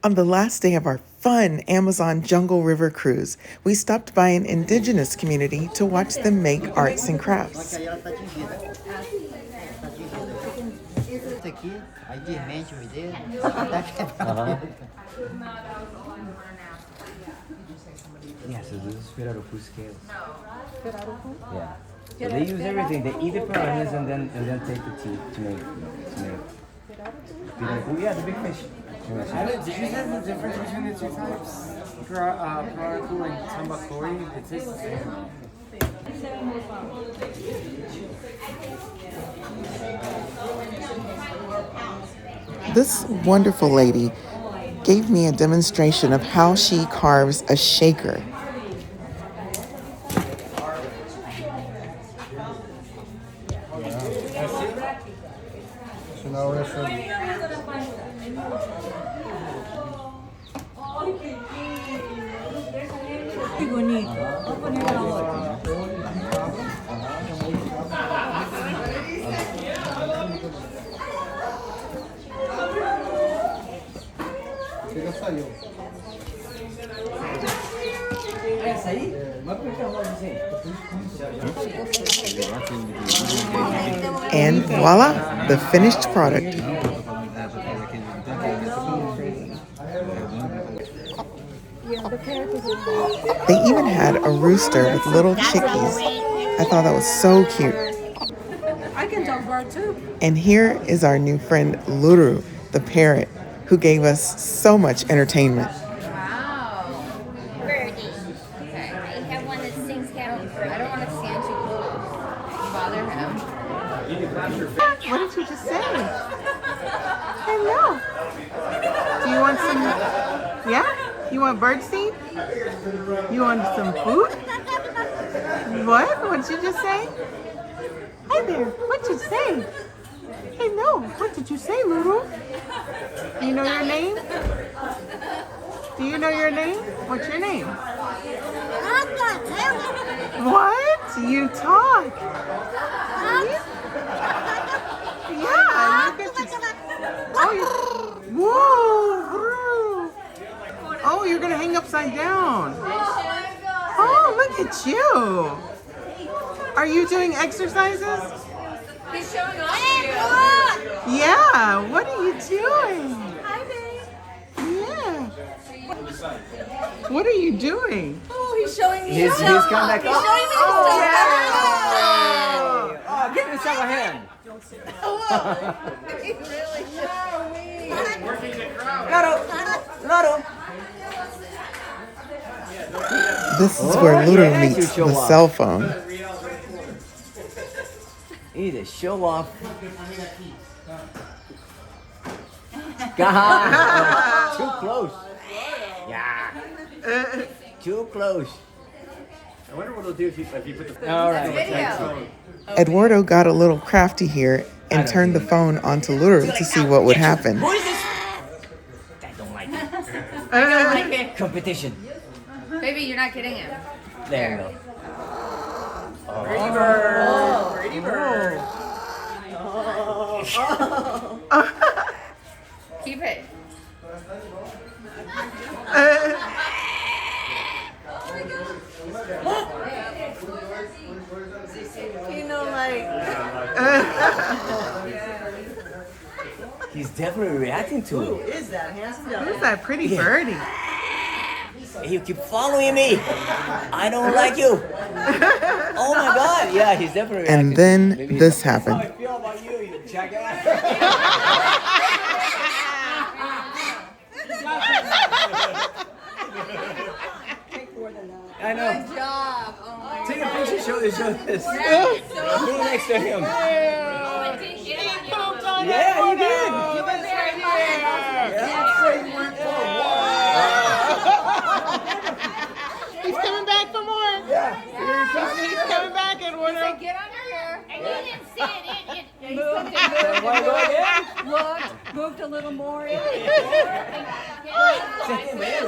On the last day of our fun Amazon Jungle River cruise, we stopped by an indigenous community to watch them make arts and crafts. Yeah, so this is Pirarucu scales. Yeah. So they use everything. They eat the piranhas and then take the teeth to make. Pirarucu, yeah, the big fish. Did you say the difference between the two types? Pirarucu and tambakori? It tastes the same. This wonderful lady gave me a demonstration of how she carves a shaker. So now we're serving. And voila, the finished product. They even had a rooster with little chickies. I thought that was so cute. I can talk bird too. And here is our new friend Luru, the parrot, who gave us so much entertainment. Wow. Birdie. Okay. I have one that sings carol. I don't want to stand too close. Bother him. What did you just say? Hello. Do you want some? Yeah? You want birdseed? You want some food? What? What did you just say? Hi there. What did you say? Hey, no. What did you say, Luru? Do you know your name? Do you know your name? What's your name? What? You talk. Yeah, look at you. Oh, whoa. Oh, you're going to hang upside down. Oh, look at you. Are you doing exercises? He's showing off to you. Yeah, what are you doing? Hi, babe. Yeah. What are you doing? Oh, he's showing me He's his come back He's up. showing me his Oh, give yourself a hand. He's really showing me. Loro. This is where Luru yes, you meets show the off. cell phone. You need to show off. God, too close. Yeah. Too close. I wonder what it'll do if you put the All right. Video. Eduardo got a little crafty here and turned the phone onto Luru to see what would happen. Who is this? I don't like it. I don't like it. Competition. Baby, you're not getting him. There you go. Pretty bird. Pretty bird. Keep it. You know, like. He's definitely reacting to Who it. is that handsome guy? Who's that pretty birdie? You keep following me. I don't like you. Oh my God. Yeah, he's definitely reacting. And then Maybe this How I happened. feel about you jackass. I know. Good job. Oh my Take a picture, show this. God. Be next to him. Oh, Yeah, you did. He's coming back for more. Yeah. He's coming back, Eduardo. Get under here. And you didn't see it. Want to go again? Looked, moved a little more. Second, man.